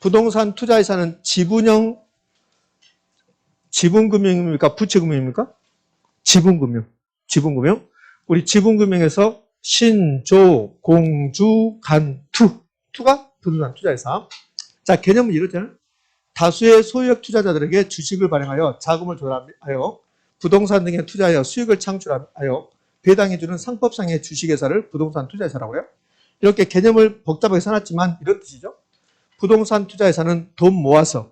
부동산 투자회사는 지분형, 지분금융입니까? 부채금융입니까? 지분금융. 지분금융. 우리 지분금융에서 신조, 공주, 간, 투가 부동산 투자회사. 자, 개념은 이렇잖아요. 다수의 소유형 투자자들에게 주식을 발행하여 자금을 조달하여 부동산 등에 투자하여 수익을 창출하여 배당해주는 상법상의 주식회사를 부동산 투자회사라고 해요. 이렇게 개념을 복잡하게 써놨지만 이런 뜻이죠. 부동산 투자회사는 돈 모아서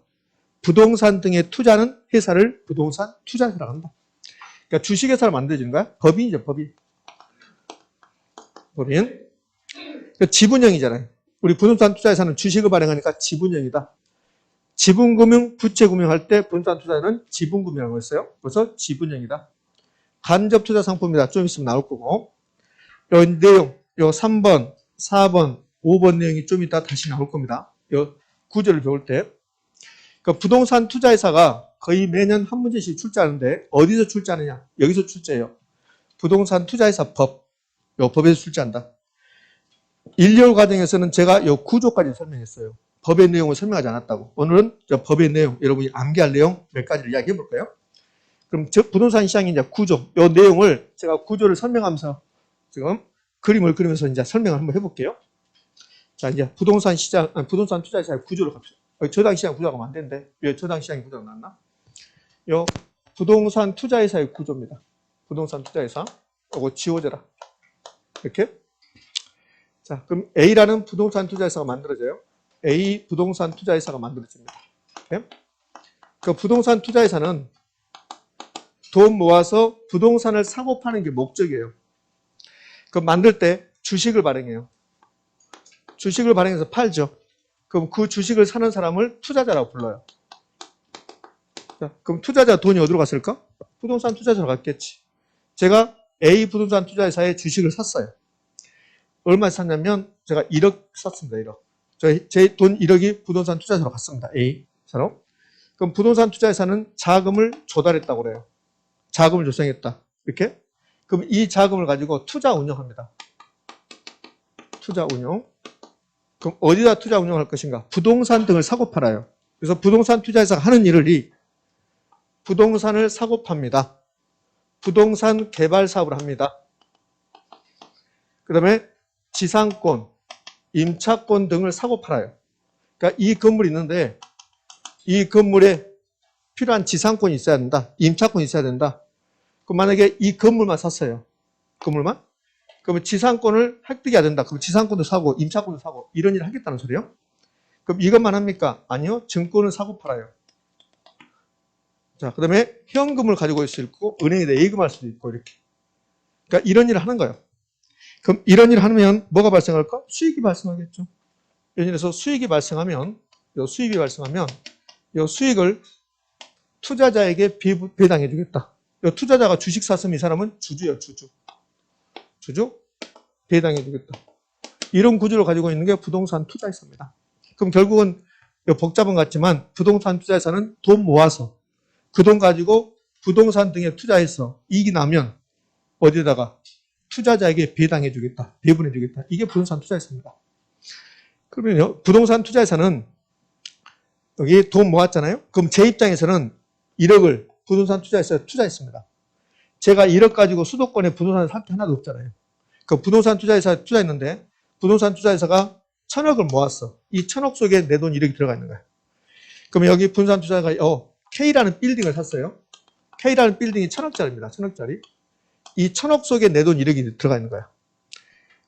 부동산 등에 투자하는 회사를 부동산 투자회사라고 한다. 그러니까 주식회사를 만들어주는 거야. 법인이죠, 법인. 법인. 그러니까 지분형이잖아요. 우리 부동산 투자회사는 주식을 발행하니까 지분형이다. 지분금융, 부채금융 할 때 부동산 투자는 지분금융이라고 했어요. 그래서 지분형이다. 간접투자 상품이다. 좀 있으면 나올 거고. 요 내용, 요 3번, 4번, 5번 내용이 좀 이따 다시 나올 겁니다. 요 구절을 배울 때. 그러니까 부동산 투자회사가 거의 매년 한 문제씩 출제하는데 어디서 출제하느냐? 여기서 출제해요. 부동산 투자회사 법. 요 법에서 출제한다. 1년 과정에서는 제가 요 구조까지 설명했어요. 법의 내용을 설명하지 않았다고. 오늘은 저 법의 내용, 여러분이 암기할 내용 몇 가지를 이야기해 볼까요? 그럼 부동산 시장의 이제 구조, 요 내용을 제가 구조를 설명하면서 지금 그림을 그리면서 이제 설명을 한번 해볼게요. 자, 이제 부동산 시장, 부동산 투자회사의 구조를 갑시다. 저당 시장 구조가 하면 안 되는데, 왜 저당 시장의 구조가 나왔나? 요 부동산 투자회사의 구조입니다. 부동산 투자회사. 요거 지워져라. 이렇게. 자, 그럼 A라는 부동산 투자회사가 만들어져요. A 부동산 투자회사가 만들어집니다. 이렇게. 그 부동산 투자회사는 돈 모아서 부동산을 사고 파는 게 목적이에요. 그 만들 때 주식을 발행해요. 주식을 발행해서 팔죠. 그럼 그 주식을 사는 사람을 투자자라고 불러요. 자, 그럼 투자자 돈이 어디로 갔을까? 부동산 투자자로 갔겠지. 제가 A 부동산 투자회사에 주식을 샀어요. 얼마 샀냐면 제가 1억 샀습니다. 1억. 제 돈 1억이 부동산 투자회사로 갔습니다. A사로. 그럼 부동산 투자회사는 자금을 조달했다고 그래요. 자금을 조성했다. 이렇게. 그럼 이 자금을 가지고 투자 운영합니다. 투자 운영. 그럼 어디다 투자 운영할 것인가? 부동산 등을 사고 팔아요. 그래서 부동산 투자회사가 하는 일을 부동산을 사고 팝니다. 부동산 개발 사업을 합니다. 그 다음에 지상권, 임차권 등을 사고 팔아요. 그러니까 이 건물이 있는데 이 건물에 필요한 지상권이 있어야 된다. 임차권이 있어야 된다. 그럼 만약에 이 건물만 샀어요. 건물만? 그러면 지상권을 획득해야 된다. 그럼 지상권도 사고 임차권도 사고 이런 일을 하겠다는 소리예요. 그럼 이것만 합니까? 아니요. 증권을 사고 팔아요. 자, 그 다음에 현금을 가지고 있을 수 있고 은행에 예금할 수도 있고 이렇게. 그러니까 이런 일을 하는 거예요. 그럼 이런 일을 하면 뭐가 발생할까? 수익이 발생하겠죠. 이런 일에서 수익이 발생하면 이 수익을 투자자에게 배당해 주겠다. 이 투자자가 주식 샀으면 이 사람은 주주예요. 주주 배당해 주겠다. 이런 구조를 가지고 있는 게 부동산 투자회사입니다. 그럼 결국은 복잡은 같지만 부동산 투자회사는 돈 모아서 그 돈 가지고 부동산 등에 투자해서 이익이 나면 어디에다가 투자자에게 배당해 주겠다. 배분해 주겠다. 이게 부동산 투자회사입니다. 그러면요. 부동산 투자회사는 여기 돈 모았잖아요. 그럼 제 입장에서는 1억을 부동산 투자회사에 투자했습니다. 제가 1억 가지고 수도권에 부동산을 살 게 하나도 없잖아요. 그 부동산 투자회사에 투자했는데 부동산 투자회사가 1,000억을 모았어. 이 1,000억 속에 내 돈 1억이 들어가 있는 거야. 그러면 여기 부동산 투자가 K라는 빌딩을 샀어요. K라는 빌딩이 1,000억짜리입니다. 1,000억짜리. 이 1,000억 속에 내 돈 1억이 들어가 있는 거야.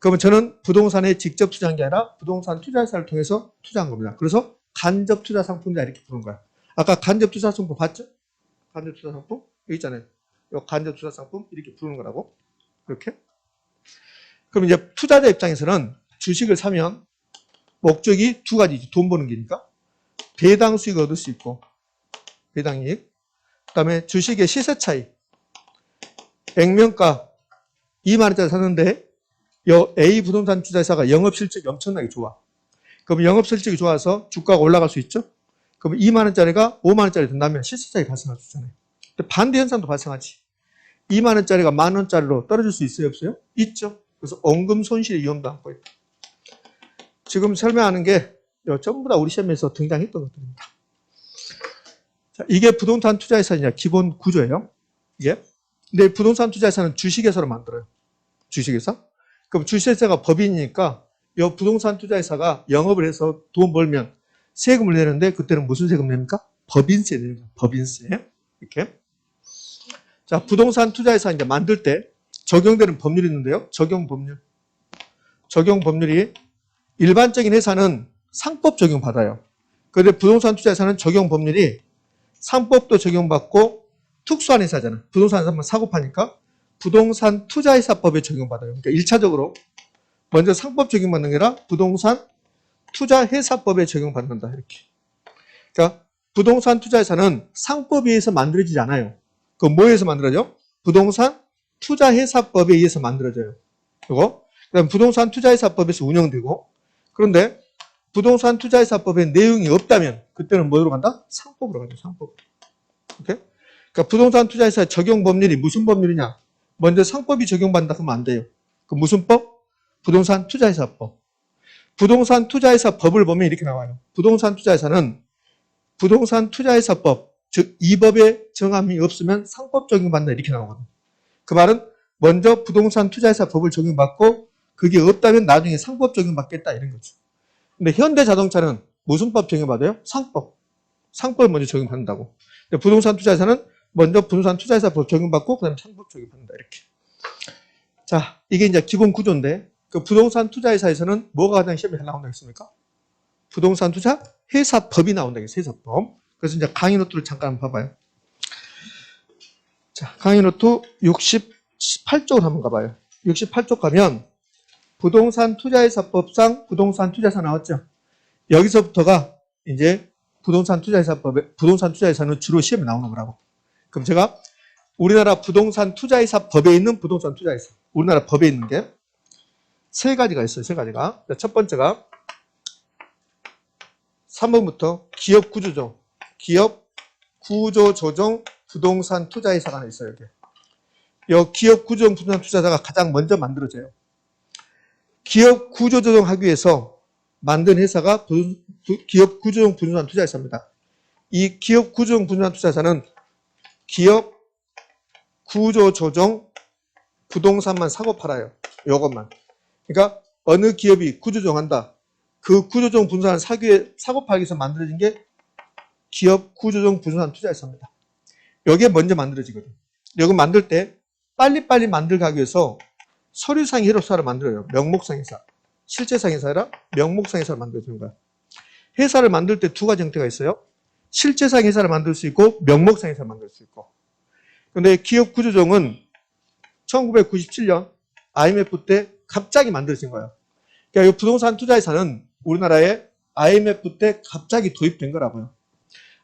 그러면 저는 부동산에 직접 투자한 게 아니라 부동산 투자회사를 통해서 투자한 겁니다. 그래서 간접 투자 상품이다 이렇게 부르는 거야. 아까 간접 투자 상품 봤죠? 간접 투자 상품 여기 있잖아요. 이 간접 투자 상품 이렇게 부르는 거라고. 이렇게. 그럼 이제 투자자 입장에서는 주식을 사면 목적이 두 가지지. 돈 버는 게니까. 배당 수익을 얻을 수 있고 배당이익. 그 다음에 주식의 시세 차이. 액면가 2만 원짜리 샀는데 A 부동산 투자회사가 영업실적이 엄청나게 좋아. 그럼 영업실적이 좋아서 주가가 올라갈 수 있죠? 그럼 2만 원짜리가 5만 원짜리 된다면 시세 차이 발생할 수 있잖아요. 근데 반대 현상도 발생하지. 2만 원짜리가 만 원짜리로 떨어질 수 있어요? 없어요? 있죠. 그래서 원금 손실의 위험도 안고 있다. 지금 설명하는 게 요 전부 다 우리 시험에서 등장했던 것들입니다. 자, 이게 부동산 투자회사의 기본 구조예요. 이게. 근데 부동산 투자회사는 주식회사로 만들어요. 주식회사. 그럼 주식회사가 법인이니까 이 부동산 투자회사가 영업을 해서 돈 벌면 세금을 내는데 그때는 무슨 세금 냅니까? 법인세 냅니다. 법인세. 이렇게. 자, 부동산 투자회사 이제 만들 때 적용되는 법률이 있는데요. 적용 법률. 적용 법률이 일반적인 회사는 상법 적용받아요. 그런데 부동산 투자회사는 적용 법률이 상법도 적용받고 특수한 회사잖아요. 부동산 회사만 사고 파니까 부동산 투자회사법에 적용받아요. 그러니까 1차적으로 먼저 상법 적용받는 게 아니라 부동산 투자회사법에 적용받는다. 이렇게. 그러니까 부동산 투자회사는 상법에 의해서 만들어지지 않아요. 그럼 뭐에 의해서 만들어져? 부동산 투자회사법에 의해서 만들어져요. 그리고 그다음 부동산 투자회사법에서 운영되고 그런데 부동산 투자회사법에 내용이 없다면 그때는 뭐로 간다? 상법으로 가죠. 상법. 오케이? 그러니까 부동산 투자회사의 적용 법률이 무슨 법률이냐? 먼저 상법이 적용받는다 그러면 안 돼요. 그 무슨 법? 부동산 투자회사법. 부동산 투자회사법을 보면 이렇게 나와요. 부동산 투자회사는 부동산 투자회사법, 즉 이 법에 정함이 없으면 상법 적용받는다 이렇게 나오거든요. 그 말은 먼저 부동산 투자회사법을 적용받고 그게 없다면 나중에 상법 적용받겠다 이런 거죠. 근데 현대자동차는 무슨 법 적용받아요? 상법. 상법을 먼저 적용받는다고. 부동산 투자회사는 먼저 부동산 투자회사법 적용받고 그다음에 상법 적용받는다 이렇게. 자, 이게 이제 기본 구조인데 그 부동산 투자회사에서는 뭐가 가장 시험에 나온다고 했습니까? 부동산 투자 회사법이 나온다고 했어요. 회사법. 그래서 이제 강의 노트를 잠깐 한번 봐봐요. 자, 강의 노트 68쪽을 한번 가봐요. 68쪽 가면 부동산 투자회사법상 부동산 투자사 나왔죠. 여기서부터가 이제 부동산 투자회사는 주로 시험에 나오는 거라고. 그럼 제가 우리나라 부동산 투자회사법에 있는 부동산 투자회사, 우리나라 법에 있는 게 세 가지가 있어요. 세 가지가. 첫 번째가 3번부터 기업 구조조, 기업 구조 조정 부동산 투자회사가 하나 있어요. 여기. 이 기업 구조 부동산 투자사가 가장 먼저 만들어져요. 기업 구조 조정하기 위해서 만든 회사가 기업 구조조정 부동산 투자회사입니다. 이 기업 구조조정 부동산 투자회사는 기업 구조 조정 부동산만 사고 팔아요. 요것만. 그러니까 어느 기업이 구조조정한다. 그 구조조정 부동산을 사고 팔기 위해서 만들어진 게 기업 구조조정 부동산 투자회사입니다. 여기에 먼저 만들어지거든요. 여기 만들 때 빨리빨리 만들기 위해서 서류상 회사를 만들어요. 명목상 회사. 실제상 회사라 명목상 회사를 만들어주는 거야. 회사를 만들 때 두 가지 형태가 있어요. 실제상 회사를 만들 수 있고 명목상 회사를 만들 수 있고. 그런데 기업 구조조정은 1997년 IMF 때 갑자기 만들어진 거예요. 그러니까 이 부동산 투자회사는 우리나라에 IMF 때 갑자기 도입된 거라고요.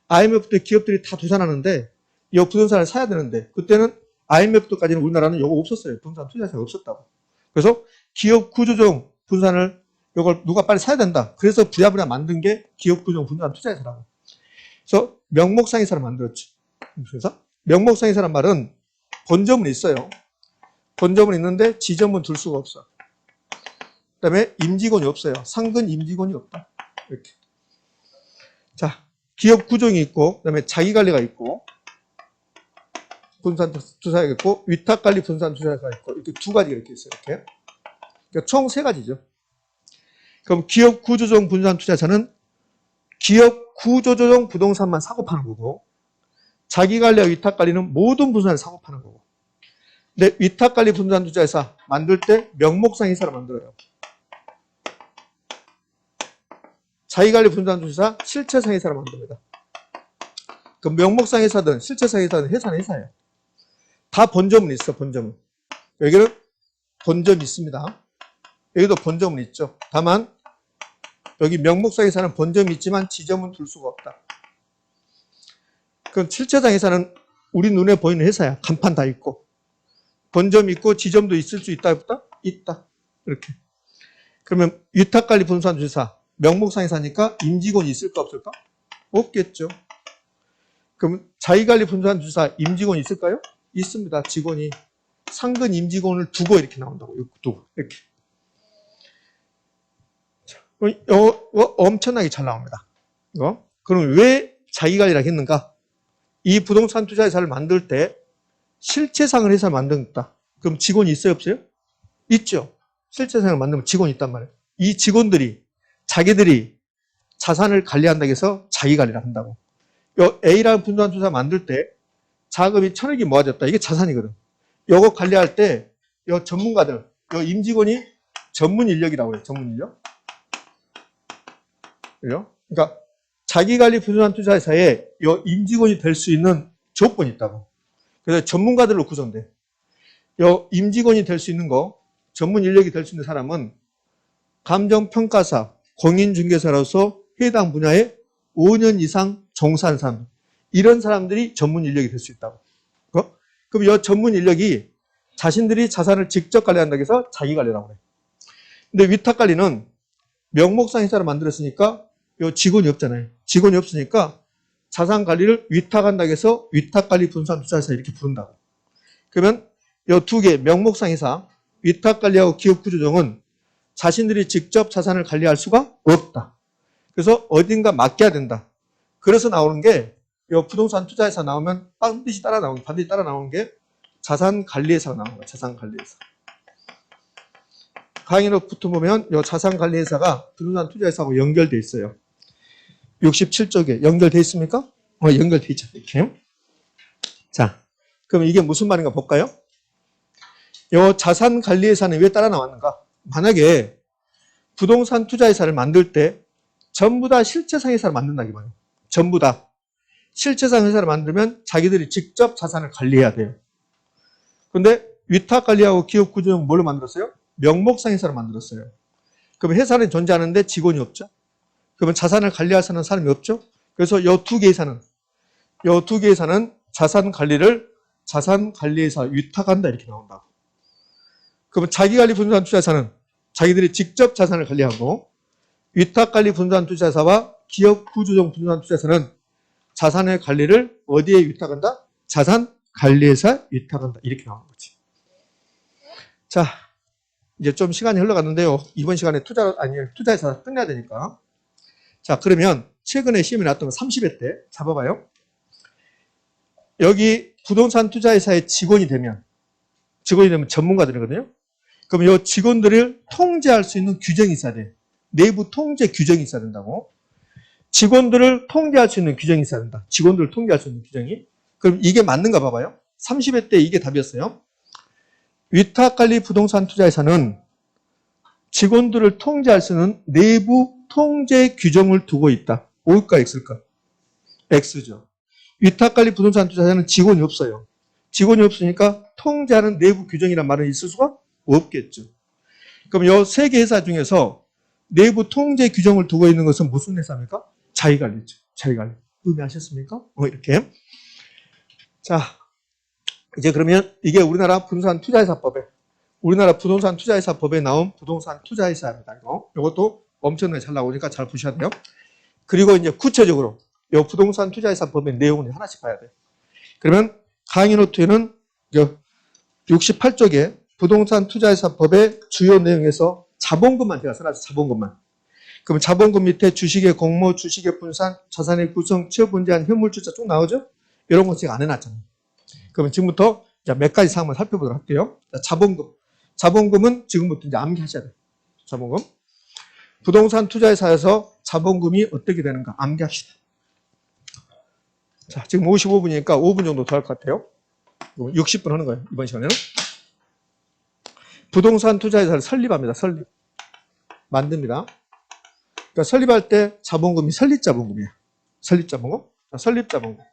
IMF 때 기업들이 다 도산하는데 이 부동산을 사야 되는데 그때는 IMF 때까지는 우리나라는 이거 없었어요. 부동산 투자회사가 없었다고. 그래서 기업 구조조정 부동산을 이걸 누가 빨리 사야 된다. 그래서 부랴부랴 만든 게 기업 구조조정 부동산 투자회사라고. 그래서 명목상 회사를 만들었죠. 그래서 명목상 회사란 말은 본점은 있어요. 본점은 있는데 지점은 둘 수가 없어. 그 다음에 임직원이 없어요. 상근 임직원이 없다. 이렇게. 자, 기업 구조이 있고, 그 다음에 자기관리가 있고, 분산 투자가 있고, 위탁관리 분산 투자가 있고, 이렇게 두 가지가 이렇게 있어요. 이렇게. 그러니까 총 세 가지죠. 그럼 기업 구조조정 분산 투자사는 기업 구조조정 부동산만 사고 파는 거고, 자기관리와 위탁관리는 모든 분산을 사고 파는 거고. 근데 위탁관리 분산 투자회사 만들 때 명목상 회사를 만들어요. 자기관리 분산 투자사 실체상 회사를 만듭니다. 그 명목상 회사든 실체상 회사든 회사는 회사예요. 다 본점은 있어. 본점은. 여기는 본점이 있습니다. 여기도 본점은 있죠. 다만 여기 명목상 회사는 본점이 있지만 지점은 둘 수가 없다. 그럼 실체상 회사는 우리 눈에 보이는 회사야. 간판 다 있고. 본점이 있고 지점도 있을 수 있다. 없다? 있다. 이렇게. 그러면 위탁관리 분산 투자사 명목상 회사니까 임직원이 있을까 없을까? 없겠죠. 그럼 자기관리 분산 투자사 임직원이 있을까요? 있습니다. 직원이. 상근 임직원을 두고 이렇게 나온다고. 두고. 이렇게. 엄청나게 잘 나옵니다. 이거. 그럼 왜 자기관리라고 했는가? 이 부동산 투자회사를 만들 때 실체상을 해서 만든다. 그럼 직원이 있어요, 없어요? 있죠. 실체상을 만들면 직원이 있단 말이에요. 이 직원들이 자기들이 자산을 관리한다고 해서 자기관리를 한다고. 요 A라는 부동산 투자 만들 때 자금이 1,000억이 모아졌다. 이게 자산이거든. 요거 관리할 때 요 전문가들, 요 임직원이 전문 인력이라고 해요. 전문 인력. 그죠? 그러니까 자기관리 부동산 투자회사에 요 임직원이 될 수 있는 조건이 있다고. 그래서 전문가들로 구성돼. 요 임직원이 될 수 있는 거, 전문 인력이 될 수 있는 사람은 감정평가사, 공인중개사로서 해당 분야에 5년 이상 종사한 사람, 이런 사람들이 전문 인력이 될 수 있다고. 그럼 이 전문 인력이 자신들이 자산을 직접 관리한다고 해서 자기관리라고 그래. 근데 위탁관리는 명목상 회사를 만들었으니까 이 직원이 없잖아요. 직원이 없으니까 자산관리를 위탁한다고 해서 위탁관리 분산 투자회사 이렇게 부른다고. 그러면 이 두 개, 명목상 회사, 위탁관리하고 기업구조정은 자신들이 직접 자산을 관리할 수가 없다. 그래서 어딘가 맡겨야 된다. 그래서 나오는 게 이 부동산 투자회사 나오면 반드시 따라 나오는 게 자산관리회사가 나오는 거야. 자산관리회사. 강의로부터 보면 이 자산관리회사가 부동산 투자회사하고 연결돼 있어요. 67쪽에 연결돼 있습니까? 연결돼 있죠. 이렇게. 자, 그럼 이게 무슨 말인가 볼까요? 이 자산관리회사는 왜 따라 나왔는가? 만약에 부동산 투자회사를 만들 때 전부 다 실체상 회사를 만든다기 말이에요. 전부 다. 실체상 회사를 만들면 자기들이 직접 자산을 관리해야 돼요. 그런데 위탁관리하고 기업구조는 뭘로 만들었어요? 명목상 회사를 만들었어요. 그럼 회사는 존재하는데 직원이 없죠? 그러면 자산을 관리할 사람이 없죠? 그래서 이 두 개 회사는 자산관리를 자산관리회사 위탁한다 이렇게 나온다고. 그러면 자기관리 부동산 투자회사는 자기들이 직접 자산을 관리하고 위탁관리 부동산 투자회사와 기업구조정 부동산 투자회사는 자산의 관리를 어디에 위탁한다? 자산관리회사에 위탁한다. 이렇게 나오는 거지. 자, 이제 좀 시간이 흘러갔는데요. 이번 시간에 투자회사 끝내야 되니까. 자, 그러면 최근에 시험에 나왔던 거 30회 때 잡아봐요. 여기 부동산 투자회사의 직원이 되면 전문가들이거든요. 그럼 이 직원들을 통제할 수 있는 규정이 있어야 돼. 내부 통제 규정이 있어야 된다고. 직원들을 통제할 수 있는 규정이 있어야 된다. 직원들을 통제할 수 있는 규정이. 그럼 이게 맞는가 봐봐요. 30회 때 이게 답이었어요. 위탁관리 부동산 투자회사는 직원들을 통제할 수 있는 내부 통제 규정을 두고 있다. O일까 X일까? X죠. 위탁관리 부동산 투자회사는 직원이 없어요. 직원이 없으니까 통제하는 내부 규정이란 말은 있을 수가 없겠죠. 그럼 이 세 개 회사 중에서 내부 통제 규정을 두고 있는 것은 무슨 회사입니까? 자기관리죠. 자기관리. 의미하셨습니까? 이렇게. 자, 이제 그러면 이게 우리나라 부동산 투자회사법에 나온 부동산 투자회사입니다. 이것도 엄청나게 잘 나오니까 잘 보셔야 돼요. 그리고 이제 구체적으로 이 부동산 투자회사법의 내용을 하나씩 봐야 돼요. 그러면 강의 노트에는 68쪽에 부동산 투자회사법의 주요 내용에서 자본금만 제가 써놨어요. 자본금만. 그럼 자본금 밑에 주식의 공모, 주식의 분산, 자산의 구성, 취업 분재한 현물주자 쭉 나오죠? 이런 거 제가 안 해놨잖아요. 그러면 지금부터 몇 가지 사항만 살펴보도록 할게요. 자본금. 자본금은 지금부터 이제 암기하셔야 돼요. 자본금. 부동산 투자회사에서 자본금이 어떻게 되는가 암기합시다. 자, 지금 55분이니까 5분 정도 더 할 것 같아요. 60분 하는 거예요. 이번 시간에는. 부동산 투자회사를 설립합니다. 만듭니다. 그러니까 설립할 때 자본금이 설립자본금이에요. 설립자본금. 설립자본금.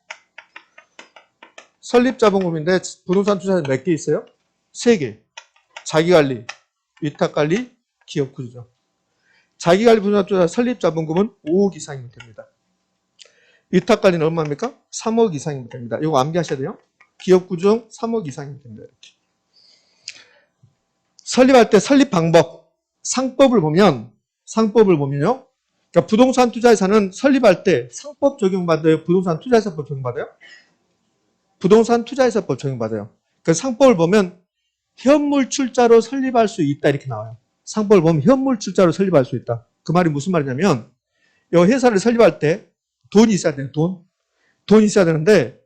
설립자본금인데 부동산 투자회사 몇 개 있어요? 3개. 자기관리, 위탁관리, 기업구조정. 자기관리 부동산 투자회사 설립자본금은 5억 이상이면 됩니다. 위탁관리는 얼마입니까? 3억 이상이면 됩니다. 이거 암기하셔야 돼요. 기업구조정 3억 이상이면 됩니다. 이렇게. 설립할 때 설립 방법, 상법을 보면요. 그러니까 부동산 투자회사는 설립할 때 상법 적용받아요? 부동산 투자회사법 적용받아요? 부동산 투자회사법 적용받아요. 그 상법을 보면 현물 출자로 설립할 수 있다 이렇게 나와요. 상법을 보면 현물 출자로 설립할 수 있다. 그 말이 무슨 말이냐면 이 회사를 설립할 때 돈이 있어야 돼요. 돈이 있어야 되는데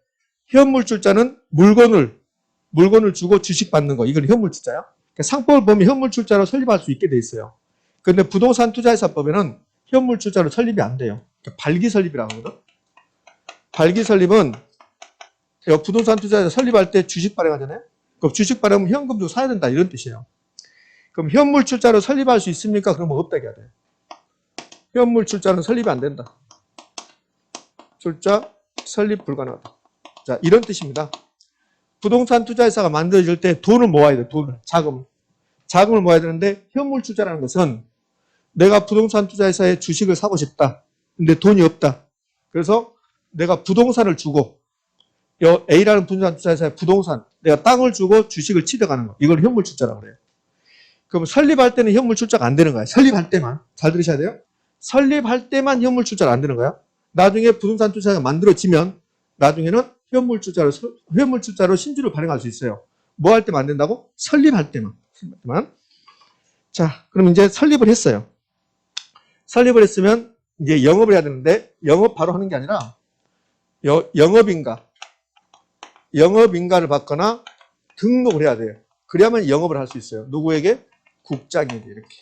현물출자는 물건을 주고 주식 받는 거. 이걸 현물출자야. 그러니까 상법을 보면 현물출자로 설립할 수 있게 돼 있어요. 그런데 부동산 투자회사법에는 현물출자로 설립이 안 돼요. 그러니까 발기설립이라고 하거든. 발기설립은 부동산 투자회사 설립할 때 주식 발행하잖아요. 그럼 주식 발행하면 현금 주고 사야 된다 이런 뜻이에요. 그럼 현물출자로 설립할 수 있습니까? 그러면 없다고 해야 돼요. 현물출자는 설립이 안 된다. 출자 설립 불가능하다. 자, 이런 뜻입니다. 부동산 투자회사가 만들어질 때 돈을 모아야 돼. 돈을. 자금을 모아야 되는데 현물출자라는 것은 내가 부동산 투자회사에 주식을 사고 싶다. 근데 돈이 없다. 그래서 내가 부동산을 주고 A라는 부동산 투자회사에 부동산, 내가 땅을 주고 주식을 취득하는 거. 이걸 현물출자라고 그래요. 그럼 설립할 때는 현물출자가 안 되는 거야. 설립할 때만. 잘 들으셔야 돼요. 설립할 때만 현물출자가 안 되는 거야. 나중에 부동산 투자가 만들어지면 나중에는 현물출자로 신주를 발행할 수 있어요. 뭐 할 때만 안 된다고? 설립할 때만. 자, 그럼 이제 설립을 했어요. 설립을 했으면 이제 영업을 해야 되는데 영업 바로 하는 게 아니라 영업인가를 받거나 등록을 해야 돼요. 그래야만 영업을 할 수 있어요. 누구에게? 국장에게 이렇게.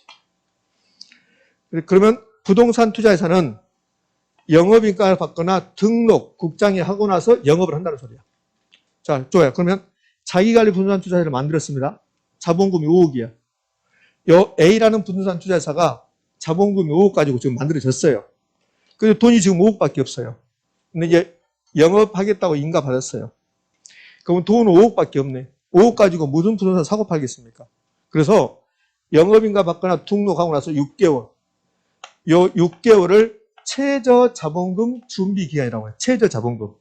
그러면 부동산 투자회사는 영업인가를 받거나 등록, 국장에 하고 나서 영업을 한다는 소리야. 자, 좋아요. 그러면 자기관리 부동산 투자회사를 만들었습니다. 자본금이 5억이야. A라는 부동산 투자회사가 자본금이 5억 가지고 지금 만들어졌어요. 그래서 돈이 지금 5억밖에 없어요. 근데 이제 영업하겠다고 인가 받았어요. 그럼 돈 5억밖에 없네. 5억 가지고 무슨 부동산 사고 팔겠습니까? 그래서 영업인가 받거나 등록하고 나서 6개월. 요 6개월을 최저 자본금 준비 기간이라고 해요. 최저 자본금.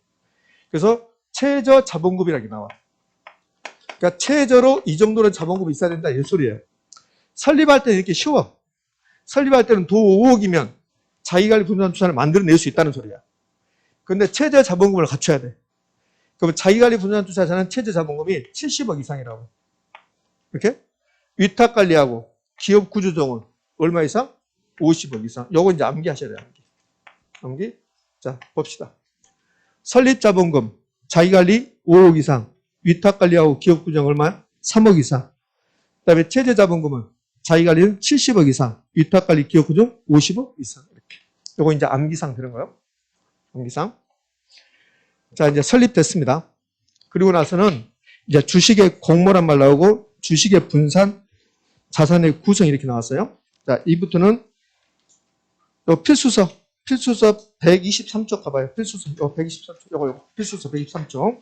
그래서 최저 자본금이라는 게 나와. 그러니까 최저로 이 정도는 자본금이 있어야 된다 이 소리예요. 설립할 때는 이렇게 쉬워. 설립할 때는 도 5억이면 자기관리 부동산 투자를 만들어낼 수 있다는 소리야. 그런데 최저 자본금을 갖춰야 돼. 그럼 자기관리 부동산 투자자는 최저 자본금이 70억 이상이라고. 이렇게? 위탁관리하고 기업 구조조정은 얼마 이상? 50억 이상. 요거 이제 암기하셔야 돼요. 암기. 자, 봅시다. 설립자본금, 자기관리 5억 이상, 위탁관리하고 기업 구조조정 얼마야? 3억 이상. 그 다음에 최저자본금은 자기관리는 70억 이상, 위탁관리 기업 구조조정 50억 이상. 이렇게. 요거 이제 암기상 되는 거예요. 암기상. 자, 이제 설립됐습니다. 그리고 나서는 이제 주식의 공모란 말 나오고 주식의 분산, 자산의 구성 이렇게 나왔어요. 자, 이부터는 요 필수서 123쪽 가봐요. 필수서, 요 123쪽, 요거 필수서 123쪽.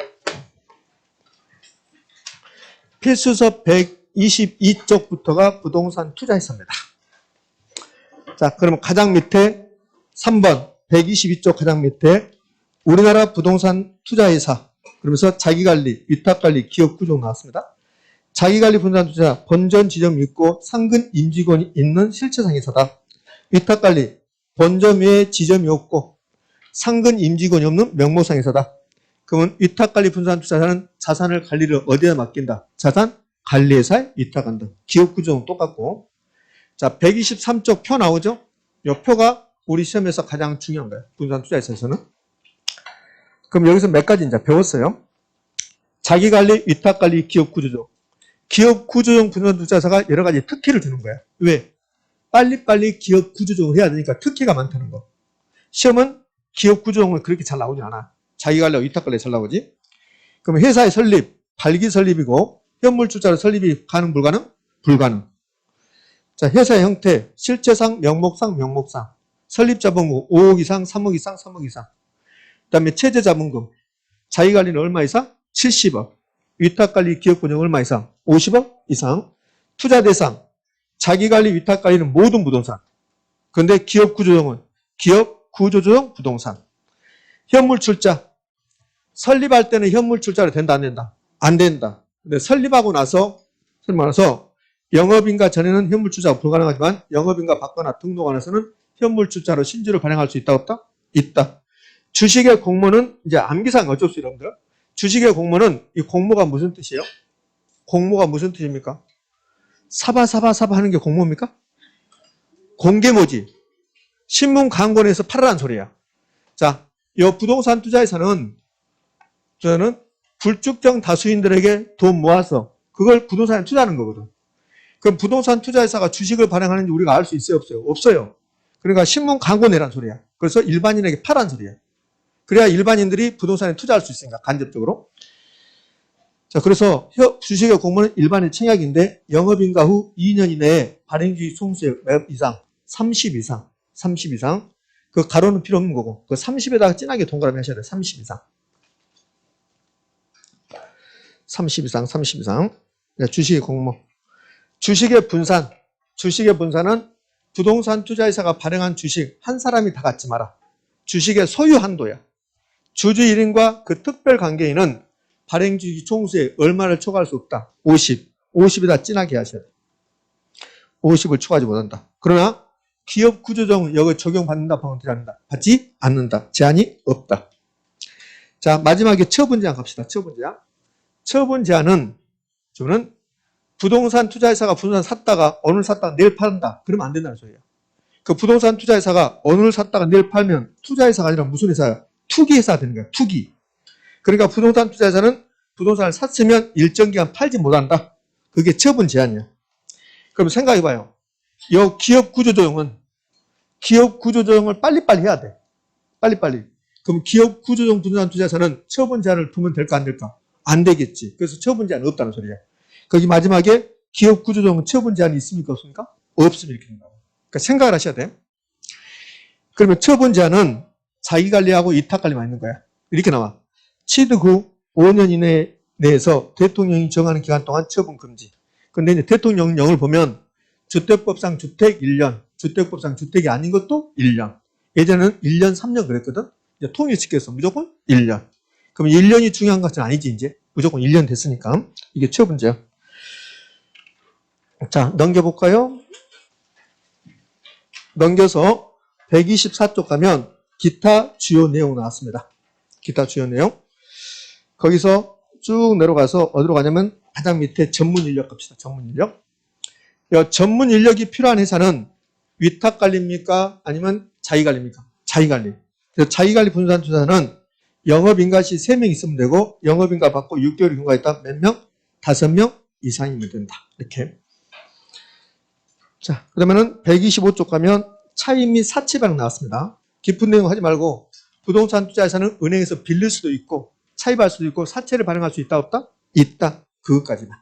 필수서 122쪽부터가 부동산 투자회사입니다. 자, 그러면 가장 밑에 3번 122쪽 가장 밑에 우리나라 부동산 투자회사 그러면서 자기관리, 위탁관리, 기업구조 나왔습니다. 자기관리 부동산 투자 본전 지점이 있고 상근 임직원이 있는 실체상 회사다. 위탁관리 본점 외에 지점이 없고 상근 임직원이 없는 명목상 회사다. 그러면 위탁관리 부동산 투자사는 자산을 관리를 어디에 맡긴다? 자산 관리회사에 위탁한다. 기업구조는 똑같고. 자, 123쪽 표 나오죠? 이 표가 우리 시험에서 가장 중요한 거예요. 부동산 투자회사에서는. 그럼 여기서 몇 가지 이제 배웠어요. 자기관리, 위탁관리, 기업구조조정. 기업구조조정 부동산 투자사가 여러 가지 특혜를 주는 거야. 왜? 빨리빨리 기업구조조정을 해야 되니까 특혜가 많다는 거. 시험은 기업구조조정은 그렇게 잘 나오지 않아. 자기관리와 위탁관리 잘 나오지. 그럼 회사의 설립, 발기 설립이고 현물투자로 설립이 가능, 불가능? 불가능. 자, 회사의 형태, 실체상, 명목상. 설립자본금 5억 이상, 3억 이상, 3억 이상. 그 다음에 최저자본금. 자기관리는 얼마 이상? 70억. 위탁관리 기업구조는 얼마 이상? 50억 이상. 투자대상. 자기관리 위탁관리는 모든 부동산. 그런데 기업구조조정은 기업구조조정 부동산. 현물출자. 설립할 때는 현물출자로 된다 안 된다? 안 된다. 근데 설립하고 나서 영업인가 전에는 현물출자가 불가능하지만 영업인가 받거나 등록하고 나서는 현물출자로 신주를 발행할 수 있다 없다? 있다. 주식의 공모는 이제 암기상 어쩔 수 여러분들. 주식의 공모는 이 공모가 무슨 뜻이에요? 공모가 무슨 뜻입니까? 사바 하는 게 공모입니까? 공개모지. 신문 광고 내서 팔아라는 소리야. 자, 이 부동산 투자에서는 저는 불특정 다수인들에게 돈 모아서 그걸 부동산에 투자하는 거거든. 그럼 부동산 투자회사가 주식을 발행하는지 우리가 알 수 있어요? 없어요? 없어요. 그러니까 신문 광고 내란 소리야. 그래서 일반인에게 파란 소리야. 그래야 일반인들이 부동산에 투자할 수 있으니까 간접적으로. 자, 그래서 주식의 공모는 일반인 청약인데 영업인가 후 2년 이내에 발행주식 총수의 몇 이상, 30 이상. 그 가로는 필요 없는 거고 그 30에다가 진하게 동그라미 하셔야 돼요. 30 이상. 30 이상. 주식의 공모. 주식의 분산은 부동산 투자회사가 발행한 주식 한 사람이 다 갖지 마라. 주식의 소유 한도야. 주주 1인과 그 특별 관계인은 발행주식 총수에 얼마를 초과할 수 없다. 50. 50에다 진하게 하셔야 돼. 50을 초과하지 못한다. 그러나 기업 구조정 여기 적용받는다, 받지 않는다. 제한이 없다. 자, 마지막에 처분 제한 갑시다. 처분 제한은 저는 부동산 투자회사가 부동산 샀다가 오늘 샀다가 내일 판다. 그러면 안 된다는 소리예요. 그 부동산 투자회사가 오늘 샀다가 내일 팔면 투자회사가 아니라 무슨 회사야? 투기회사가 되는 거야. 투기. 그러니까 부동산 투자회사는 부동산을 샀으면 일정 기간 팔지 못한다. 그게 처분 제한이야. 그럼 생각해봐요. 이 기업 구조조정을 빨리빨리 해야 돼. 빨리빨리. 그럼 기업 구조조정 부동산 투자회사는 처분 제한을 두면 될까 안 될까? 안 되겠지. 그래서 처분 제한은 없다는 소리야. 거기 마지막에 기업 구조조정 처분 제한이 있습니까? 없습니까? 없으면 이렇게 된다고. 그러니까 생각을 하셔야 돼. 그러면 처분 제한은 자기관리하고 위탁관리만 있는 거야. 이렇게 나와. 취득 후 5년 이내 내에서 대통령이 정하는 기간 동안 처분 금지. 근데 이제 대통령령을 보면 주택법상 주택 1년, 주택법상 주택이 아닌 것도 1년. 예전에는 1년, 3년 그랬거든. 이제 통일시켜서 무조건 1년. 그럼 1년이 중요한 것은 아니지, 이제. 무조건 1년 됐으니까. 이게 처분제야. 자, 넘겨볼까요? 넘겨서 124쪽 가면 기타 주요 내용 나왔습니다. 기타 주요 내용. 거기서 쭉 내려가서 어디로 가냐면 가장 밑에 전문 인력 갑시다. 전문 인력. 전문 인력이 필요한 회사는 위탁 관리입니까? 아니면 자기 관리입니까? 자기 관리. 자기 관리 부동산 투자는 영업인가시 3명 있으면 되고 영업인가 받고 6개월 경과했다 몇 명? 5명 이상이면 된다. 이렇게. 자, 그러면은 125쪽 가면 차입 및 사채 발행 나왔습니다. 깊은 내용 하지 말고 부동산 투자회사는 은행에서 빌릴 수도 있고 차입할 수도 있고 사채를 발행할 수 있다 없다? 있다. 그것까지만.